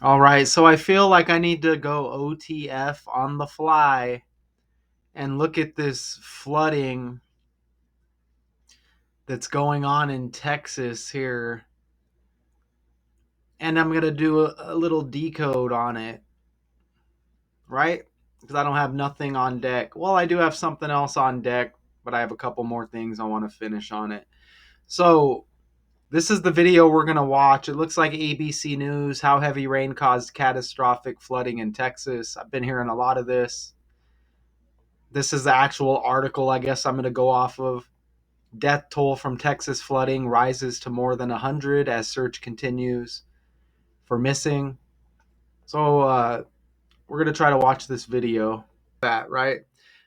All right, so I feel like I need to go OTF on the fly and look at this flooding that's going on in Texas here. And I'm going to do a little decode on it, right? Because I don't have nothing on deck. Well, I do have something else on deck, but I have a couple more things I want to finish on it. So, this is the video we're going to watch. It looks like ABC News, how heavy rain caused catastrophic flooding in Texas. I've been hearing a lot of this. This is the actual article I guess I'm going to go off of. Death toll from Texas flooding rises to more than 100 as search continues for missing. So we're going to try to watch this video. That, right?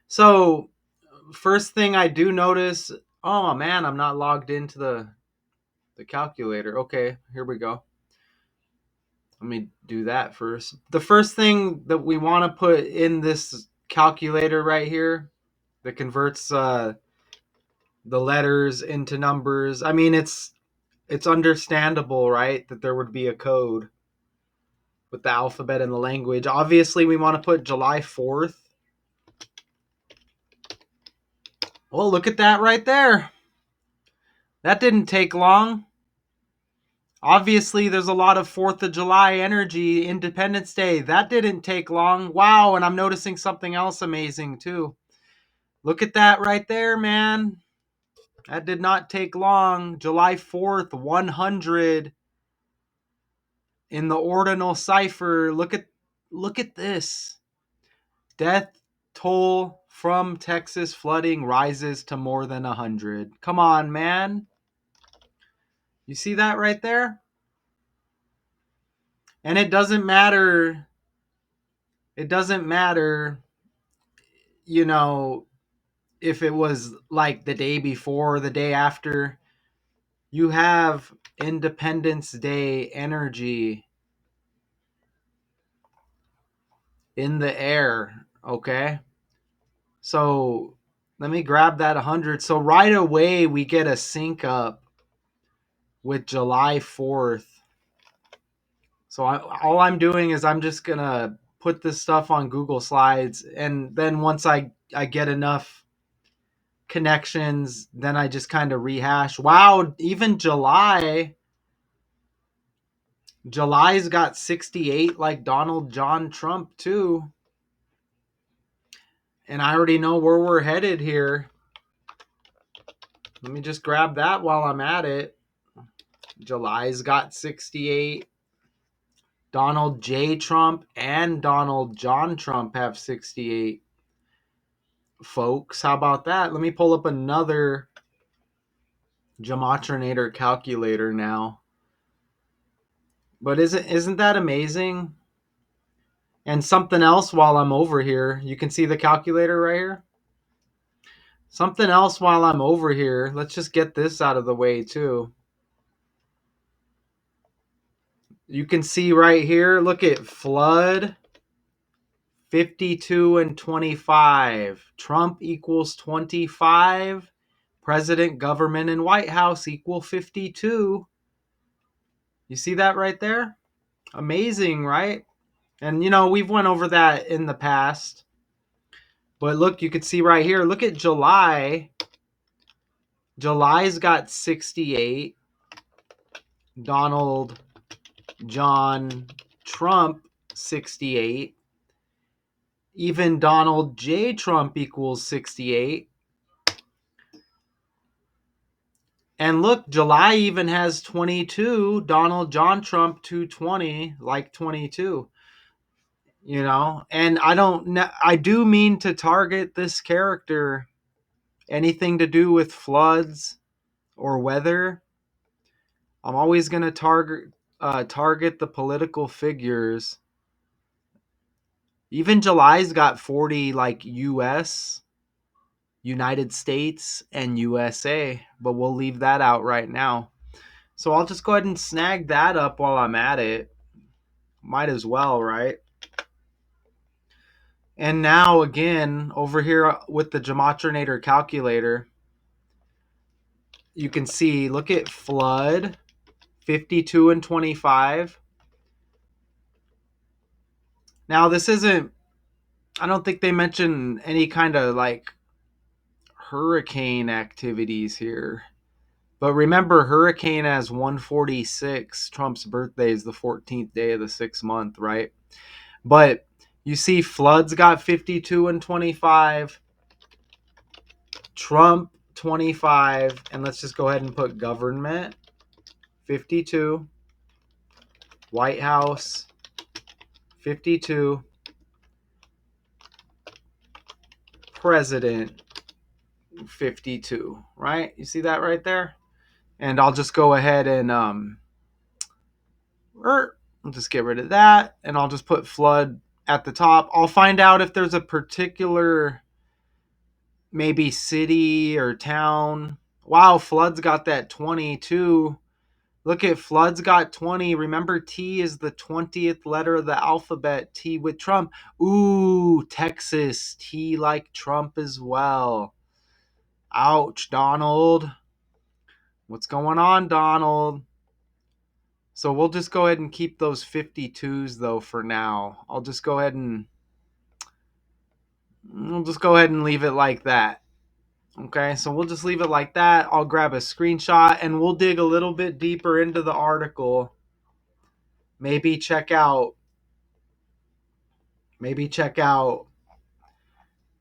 So first thing I do notice, oh man, I'm not logged into the calculator. Okay, here we go. Let me do that first. The first thing that we want to put in this calculator right here that converts the letters into numbers. I mean, it's understandable, right, that there would be a code with the alphabet and the language. Obviously, we want to put July 4th. Well, look at that right there. That didn't take long. Obviously, there's a lot of 4th of July energy, Independence Day. That didn't take long. Wow, and I'm noticing something else amazing too. Look at that right there, man. That did not take long. July 4th, 100 in the ordinal cipher. Look at this. Death toll from Texas flooding rises to more than 100. Come on, man. You see that right there? And it doesn't matter. It doesn't matter, you know, if it was like the day before or the day after. You have Independence Day energy in the air, okay? So let me grab that 100. So right away, we get a sync up with July 4th. So all I'm doing is I'm just going to put this stuff on Google Slides. And then once I get enough connections, then I just kind of rehash. Wow, even July's got 68 like Donald John Trump too. And I already know where we're headed here. Let me just grab that while I'm at it. July's got 68. Donald J. Trump and Donald John Trump have 68. Folks, how about that? Let me pull up another Gematronnator calculator now. But isn't that amazing? And something else while I'm over here. You can see the calculator right here. Something else while I'm over here. Let's just get this out of the way too. You can see right here, look at flood 52 and 25. Trump equals 25. President, government, and White House equal 52. You see that right there? Amazing, right? And you know, we've went over that in the past. But look, you can see right here, look at July. July's got 68. Donald John Trump 68. Even Donald J. Trump equals 68. And look, July even has 22. Donald John Trump 220, like 22. You know, and I do mean to target this character. Anything to do with floods or weather, I'm always going to target the political figures. Even July's got 40 like US, United States, and USA, but we'll leave that out right now. So I'll just go ahead and snag that up while I'm at it. Might as well, right? And now again, over here with the Gematronnator calculator, you can see, look at flood 52 and 25. Now, this isn't, I don't think they mention any kind of like hurricane activities here. But remember, hurricane has 146. Trump's birthday is the 14th day of the 6th month, right? But you see, floods got 52 and 25. Trump 25. And let's just go ahead and put government 52. White House 52. President 52, right? You see that right there? And I'll just go ahead and I'll just get rid of that, and I'll just put flood at the top. I'll find out if there's a particular maybe city or town. Wow, floods got that 22. Look at floods got 20. Remember, T is the 20th letter of the alphabet. T with Trump. Ooh, Texas. T like Trump as well. Ouch, Donald. What's going on, Donald? So we'll just go ahead and keep those 52s though for now. We'll just go ahead and leave it like that. Okay, so we'll just leave it like that. I'll grab a screenshot and we'll dig a little bit deeper into the article. Maybe check out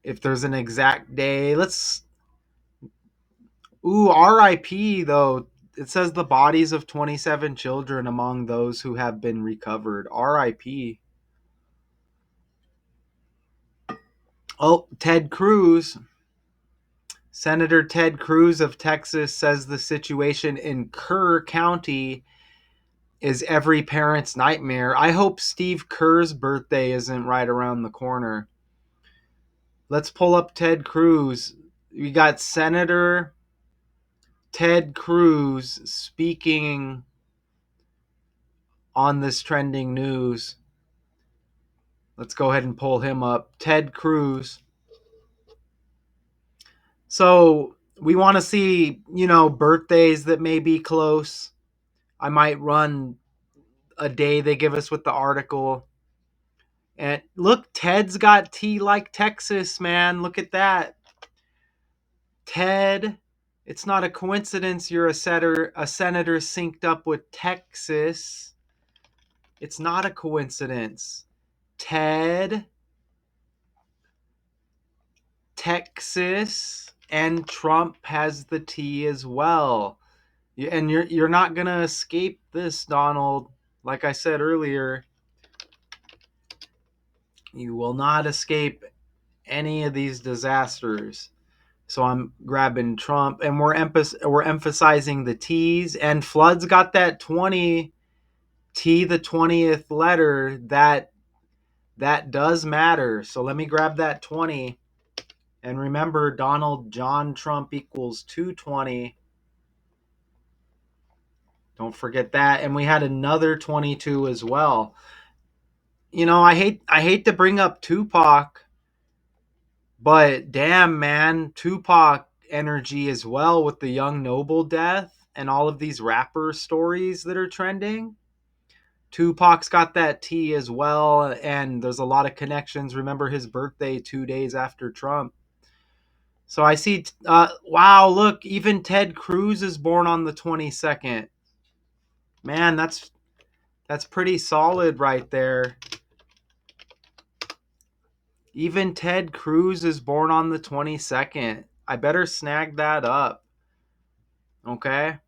if there's an exact day. RIP though. It says the bodies of 27 children among those who have been recovered. RIP. Oh, Ted Cruz. Senator Ted Cruz of Texas says the situation in Kerr County is every parent's nightmare. I hope Steve Kerr's birthday isn't right around the corner. Let's pull up Ted Cruz. We got Senator Ted Cruz speaking on this trending news. Let's go ahead and pull him up. Ted Cruz. So we want to see, birthdays that may be close. I might run a day they give us with the article. And look, Ted's got T like Texas, man. Look at that. Ted, it's not a coincidence you're a senator synced up with Texas. It's not a coincidence. Ted, Texas, and Trump has the T as well. And you're not going to escape this, Donald. Like I said earlier, you will not escape any of these disasters. So I'm grabbing Trump, and we're emphasizing the T's. And floods got that 20 T, the 20th letter. That does matter. So let me grab that 20. And remember, Donald John Trump equals 220. Don't forget that. And we had another 22 as well. I hate to bring up Tupac, but damn, man, Tupac energy as well with the Young Noble death and all of these rapper stories that are trending. Tupac's got that T as well, and there's a lot of connections. Remember his birthday 2 days after Trump. So I see, wow, look, even Ted Cruz is born on the 22nd. Man, that's pretty solid right there. Even Ted Cruz is born on the 22nd. I better snag that up. Okay?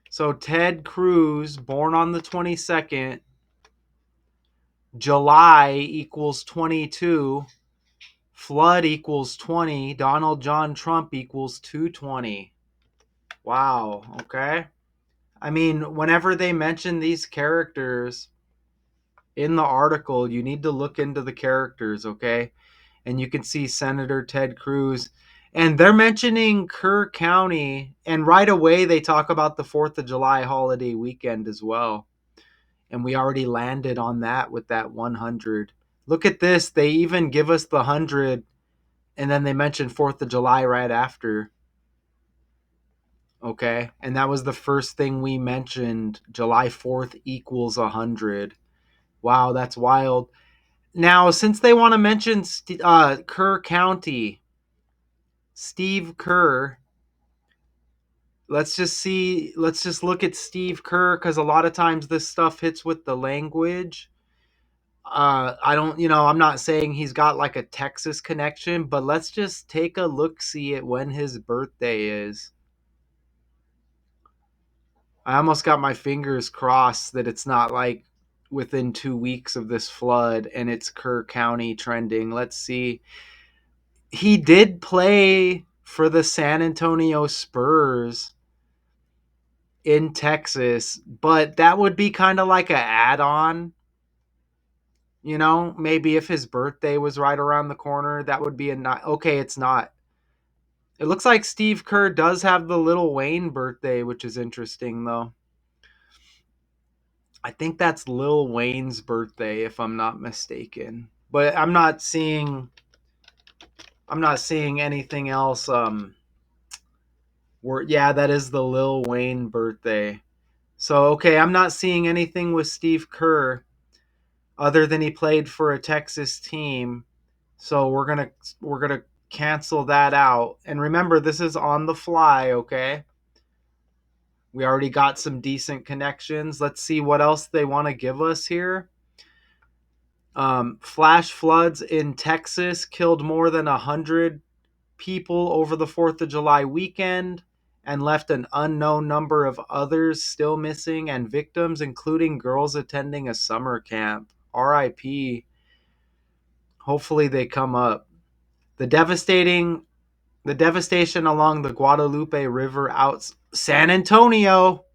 So Ted Cruz, born on the 22nd. July equals 22. Flood equals 20. Donald John Trump equals 220. Wow. Okay? I mean, whenever they mention these characters in the article, you need to look into the characters, okay? And you can see Senator Ted Cruz. And they're mentioning Kerr County. And right away, they talk about the 4th of July holiday weekend as well. And we already landed on that with that 100. Look at this. They even give us the 100. And then they mention 4th of July right after. Okay. And that was the first thing we mentioned. July 4th equals 100. Wow, that's wild. Now, since they want to mention Kerr County, Steve Kerr, let's just look at Steve Kerr, because a lot of times this stuff hits with the language. I don't, I'm not saying he's got like a Texas connection, but let's just take a look see at when his birthday is. I almost got my fingers crossed that it's not like within 2 weeks of this flood and it's Kerr County trending. Let's see. He did play for the San Antonio Spurs in Texas, but that would be kind of like a add-on. Maybe if his birthday was right around the corner, that would be a not. Okay, it's not. It looks like Steve Kerr does have the Lil Wayne birthday, which is interesting though. I think that's Lil Wayne's birthday, if I'm not mistaken. But I'm not seeing anything else. Yeah, that is the Lil Wayne birthday. So okay, I'm not seeing anything with Steve Kerr other than he played for a Texas team. So we're gonna cancel that out. And remember, this is on the fly, okay? We already got some decent connections. Let's see what else they want to give us here. Flash floods in Texas killed more than 100 people over the 4th of July weekend and left an unknown number of others still missing and victims, including girls attending a summer camp. RIP. Hopefully they come up. The devastation along the Guadalupe River out San Antonio.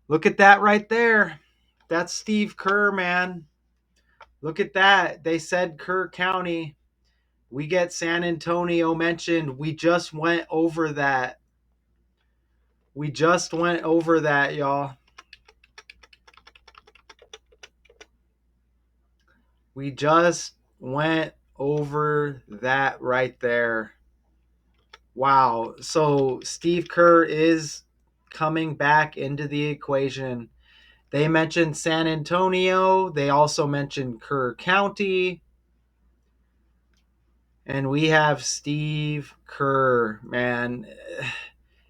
Look at that right there. That's Steve Kerr, man. Look at that. They said Kerr County. We get San Antonio mentioned. We just went over that. We just went over that, y'all. We just went over that right there. Wow. So Steve Kerr is coming back into the equation. They mentioned San Antonio. They also mentioned Kerr County. And we have Steve Kerr, man.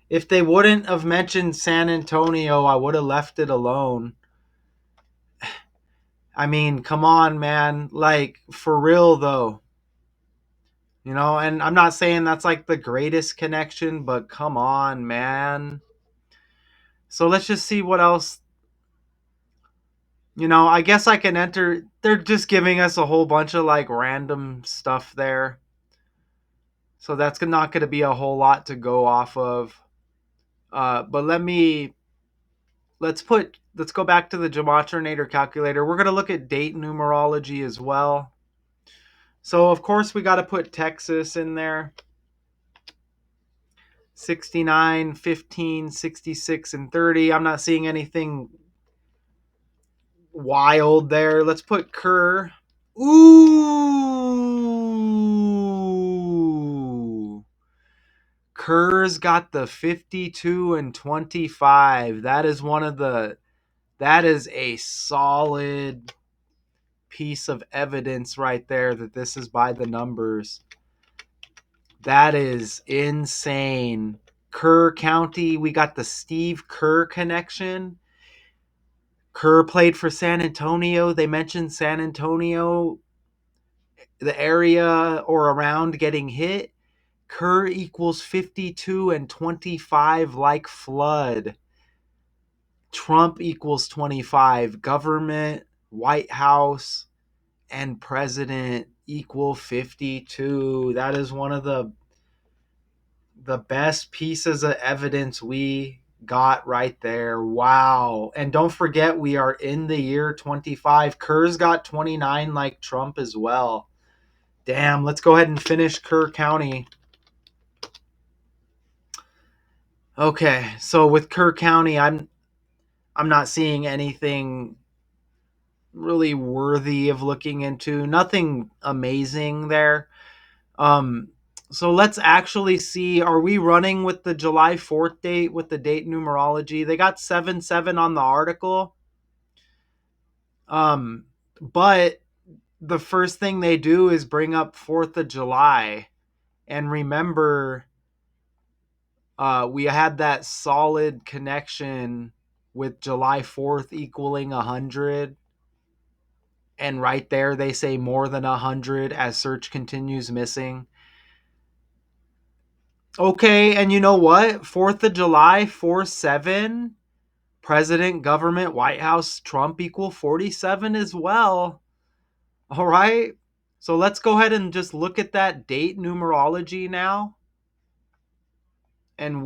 If they wouldn't have mentioned San Antonio, I would have left it alone. I mean, come on, man. Like, for real, though. And I'm not saying that's like the greatest connection, but come on, man. So let's just see what else. I guess I can enter. They're just giving us a whole bunch of like random stuff there. So that's not going to be a whole lot to go off of. But let's go back to the Gematrinator calculator. We're going to look at date numerology as well. So of course we got to put Texas in there. 69, 15, 66, and 30. I'm not seeing anything wild there. Let's put Kerr. Ooh. Kerr's got the 52 and 25. That is a solid piece of evidence right there that this is by the numbers. That is insane. Kerr County, we got the Steve Kerr connection. Kerr played for San Antonio. They mentioned San Antonio, the area or around getting hit. Kerr equals 52 and 25 like flood. Trump equals 25. Government, White House, and president equal 52. That is one of the best pieces of evidence we got right there. Wow. And don't forget, we are in the year 25. Kerr's got 29 like Trump as well. Damn, let's go ahead and finish Kerr County. Okay, so with Kerr County, I'm not seeing anything really worthy of looking into. Nothing amazing there. Um so let's actually see, are we running with the July 4th date with the date numerology? They got 7-7 on the article. But the first thing they do is bring up 4th of July. And remember, we had that solid connection with July 4th equaling 100. And right there, they say more than 100 as search continues missing. Okay, and you know what? 4th of July, 4-7, President, government, White House, Trump equal 47 as well. All right. So let's go ahead and just look at that date numerology now. And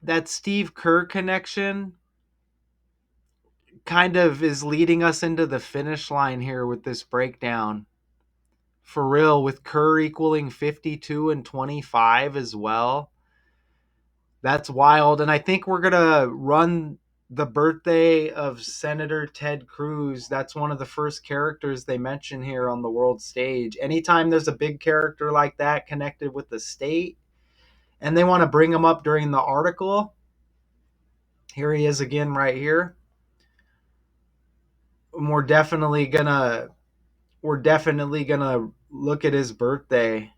that Steve Kerr connection kind of is leading us into the finish line here with this breakdown. For real, with Kerr equaling 52 and 25 as well. That's wild. And I think we're going to run the birthday of Senator Ted Cruz. That's one of the first characters they mention here on the world stage. Anytime there's a big character like that connected with the state and they want to bring him up during the article, here he is again right here. We're definitely gonna look at his birthday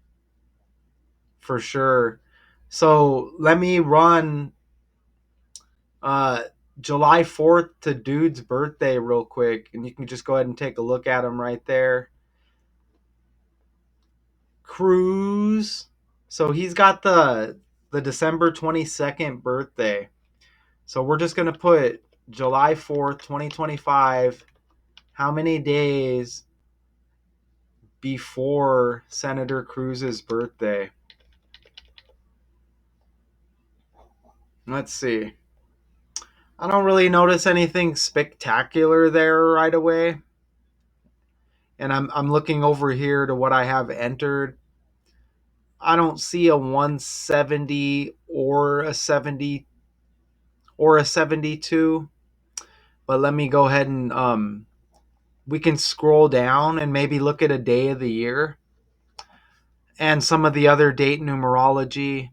for sure. So let me run uh, July 4th to Dude's birthday real quick, and you can just go ahead and take a look at him right there. Cruz. So he's got the December 22nd birthday. So we're just going to put July 4th, 2025. How many days before Senator Cruz's birthday? Let's see. I don't really notice anything spectacular there right away. And I'm looking over here to what I have entered. I don't see a 170 or a 70 or a 72. But let me go ahead and we can scroll down and maybe look at a day of the year and some of the other date numerology.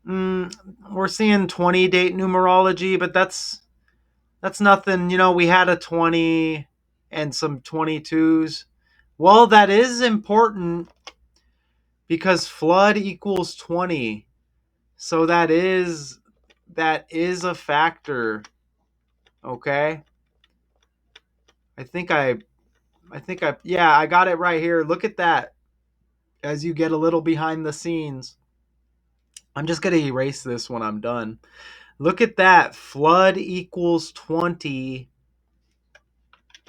We're seeing 20 date numerology, but that's nothing. You know, we had a 20 and some 22s. Well, that is important because flood equals 20. So that is a factor. Okay? Yeah, I got it right here. Look at that. As you get a little behind the scenes. I'm just going to erase this when I'm done. Look at that. Flood equals 20.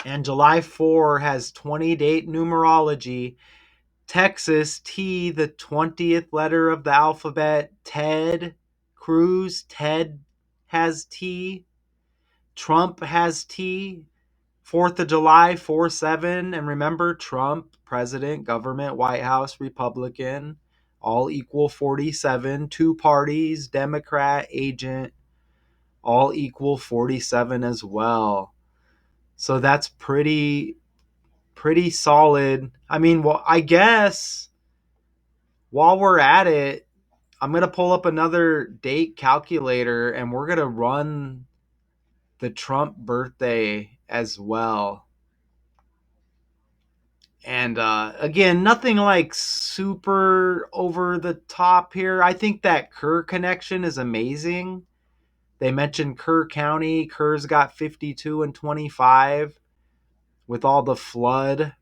And July 4 has 20 date numerology. Texas, T, the 20th letter of the alphabet. Ted Cruz, Ted has T. Trump has T. 4th of July, 4-7. And remember, Trump, president, government, White House, Republican, all equal 47. Two parties, Democrat, agent, all equal 47 as well. So that's pretty solid. I mean, well, I guess while we're at it, I'm going to pull up another date calculator and we're going to run the Trump birthday as well. And again, nothing like super over the top here. I think that Kerr connection is amazing. They mentioned Kerr County. Kerr's got 52 and 25 with all the flood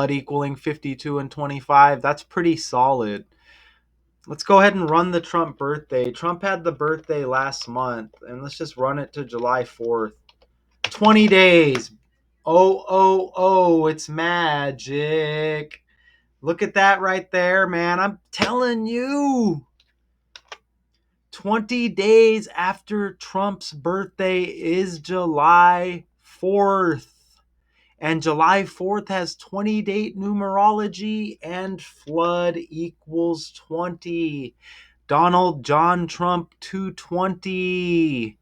equaling 52 and 25. That's pretty solid. Let's go ahead and run the Trump birthday. Trump had the birthday last month, and let's just run it to July 4th. 20 days. Oh, it's magic. Look at that right there, man. I'm telling you. 20 days after Trump's birthday is July 4th. And July 4th has 20 date numerology and flood equals 20. Donald John Trump 220.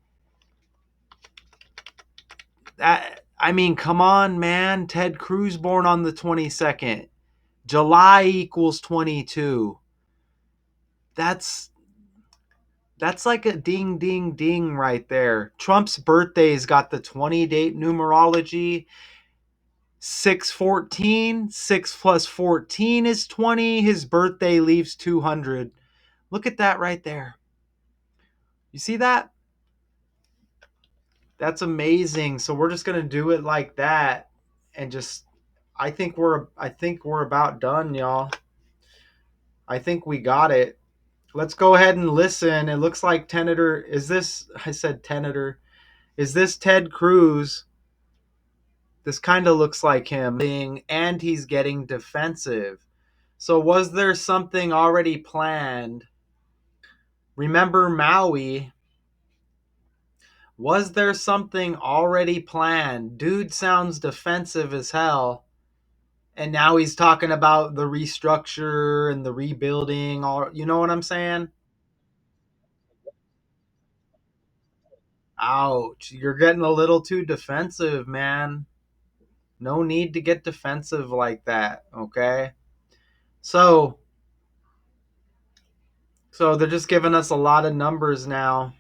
I mean, come on, man. Ted Cruz born on the 22nd. July equals 22. That's That's like a ding, ding, ding right there. Trump's birthday's got the 20 date numerology. 614, 6 plus 14 is 20. His birthday leaves 200. Look at that right there. You see that? That's amazing. So we're just going to do it like that and just I think we're about done, y'all. I think we got it. Let's go ahead and listen. It looks like Tenator. Is this? I said Tenator. Is this Ted Cruz? This kind of looks like him. And he's getting defensive. So was there something already planned? Remember Maui? Was there something already planned? Dude sounds defensive as hell. And now he's talking about the restructure and the rebuilding. All, you know what I'm saying? Ouch. You're getting a little too defensive, man. No need to get defensive like that, okay? So, so they're just giving us a lot of numbers now,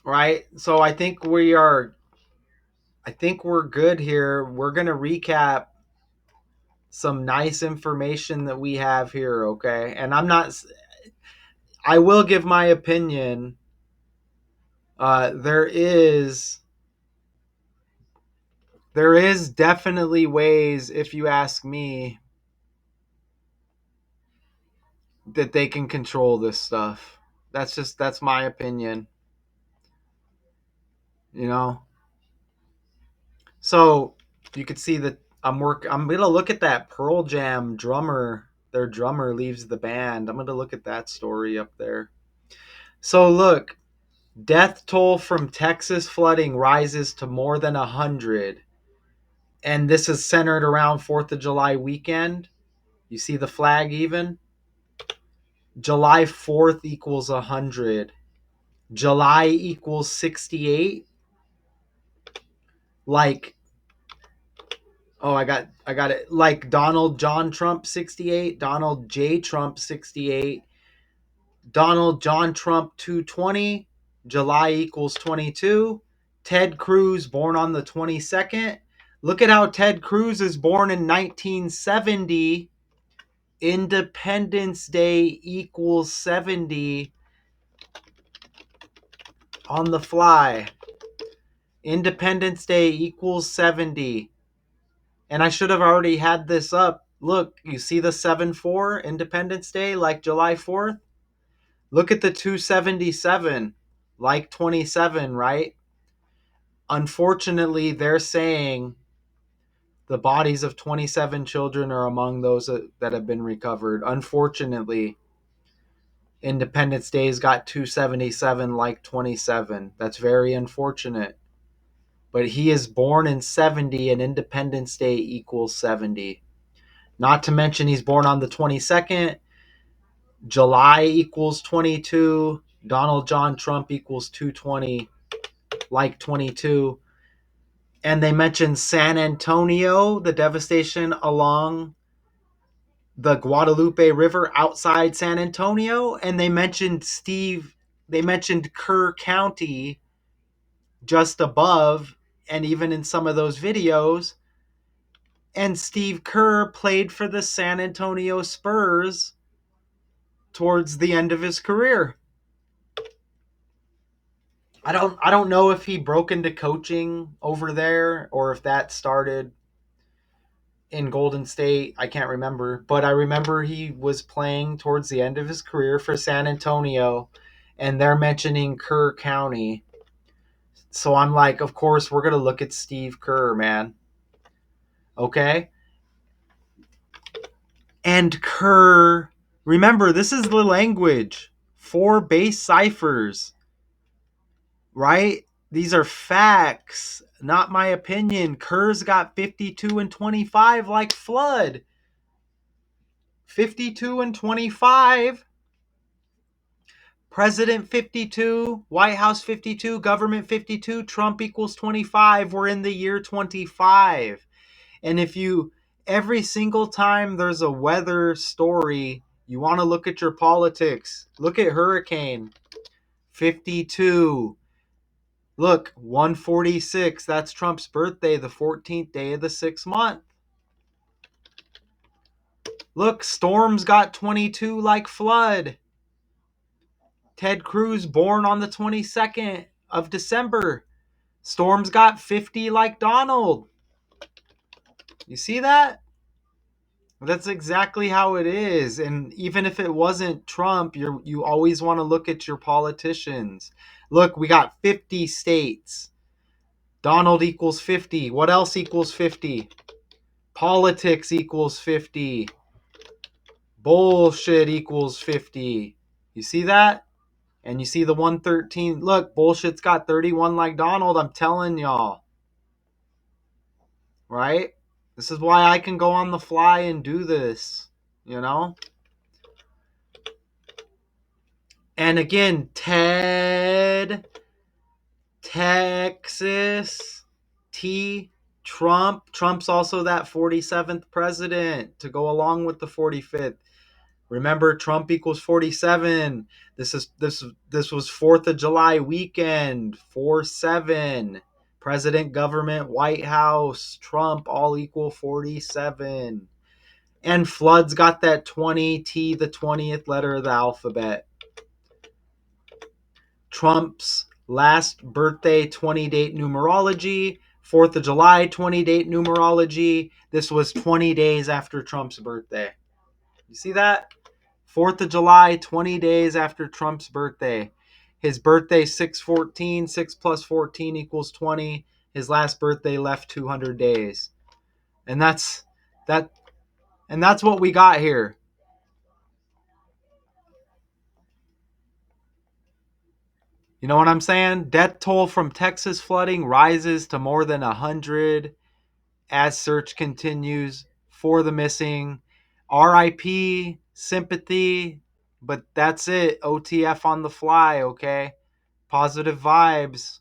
right? So I think we're good here. We're going to recap some nice information that we have here, okay? And I will give my opinion. There is definitely ways, if you ask me, that they can control this stuff. That's my opinion, you know. So you could see that I'm gonna look at that Pearl Jam drummer. Their drummer leaves the band. I'm gonna look at that story up there. So look, death toll from Texas flooding rises to more than 100, and this is centered around 4th of July weekend. You see the flag even. July 4th equals 100. July equals 68. Like, oh, I got it. Like Donald John Trump 68, Donald J Trump 68, Donald John Trump 220, July equals 22, Ted Cruz born on the 22nd. Look at how Ted Cruz is born in 1970. Independence Day equals 70 on the fly. Independence Day equals 70. And I should have already had this up. Look, you see the 7-4 Independence Day like July 4th? Look at the 277 like 27, right? Unfortunately, they're saying the bodies of 27 children are among those that have been recovered. Unfortunately, Independence Day's got 277 like 27. That's very unfortunate. But he is born in 70 and Independence Day equals 70. Not to mention he's born on the 22nd. July equals 22. Donald John Trump equals 220, like 22. And they mentioned San Antonio, the devastation along the Guadalupe River outside San Antonio. And they mentioned Kerr County just above, and even in some of those videos. And Steve Kerr played for the San Antonio Spurs towards the end of his career. I don't know if he broke into coaching over there or if that started in Golden State. I can't remember, but I remember he was playing towards the end of his career for San Antonio, and they're mentioning Kerr County. So I'm like, of course we're going to look at Steve Kerr, man. Okay? And Kerr, remember, this is the language. 4 base ciphers, right? These are facts, not my opinion. Kerr's got 52 and 25 like Flood. 52 and 25. President 52, White House 52, government 52, Trump equals 25. We're in the year 25. And if you, every single time there's a weather story, You want to look at your politics. Look at Hurricane 52. Look, 146. That's Trump's birthday, the 14th day of the 6th month. Look, Storms got 22 like Flood. Ted Cruz born on the 22nd of December. Storms got 50 like Donald. You see that? That's exactly how it is. And even if it wasn't Trump, you always want to look at your politicians. Look, we got 50 states. Donald equals 50. What else equals 50? Politics equals 50. Bullshit equals 50. You see that? And you see the 113. Look, bullshit's got 31 like Donald. I'm telling y'all. Right? This is why I can go on the fly and do this. You know? And again, Ted, Texas, T, Trump. Trump's also that 47th president to go along with the 45th. Remember, Trump equals 47. This was 4th of July weekend. 4-7. President, government, White House, Trump, all equal 47. And Flood's got that 20, T, the 20th letter of the alphabet. Trump's last birthday 20 date numerology, 4th of July 20 date numerology. This was 20 days after Trump's birthday. You see that? 4th of July, 20 days after Trump's birthday. His birthday 6/14, 6 plus 14 equals 20. His last birthday left 200 days. And that's what we got here. You know what I'm saying? Death toll from Texas flooding rises to more than 100 as search continues for the missing. RIP, sympathy, but that's it. OTF on the fly, okay? Positive vibes.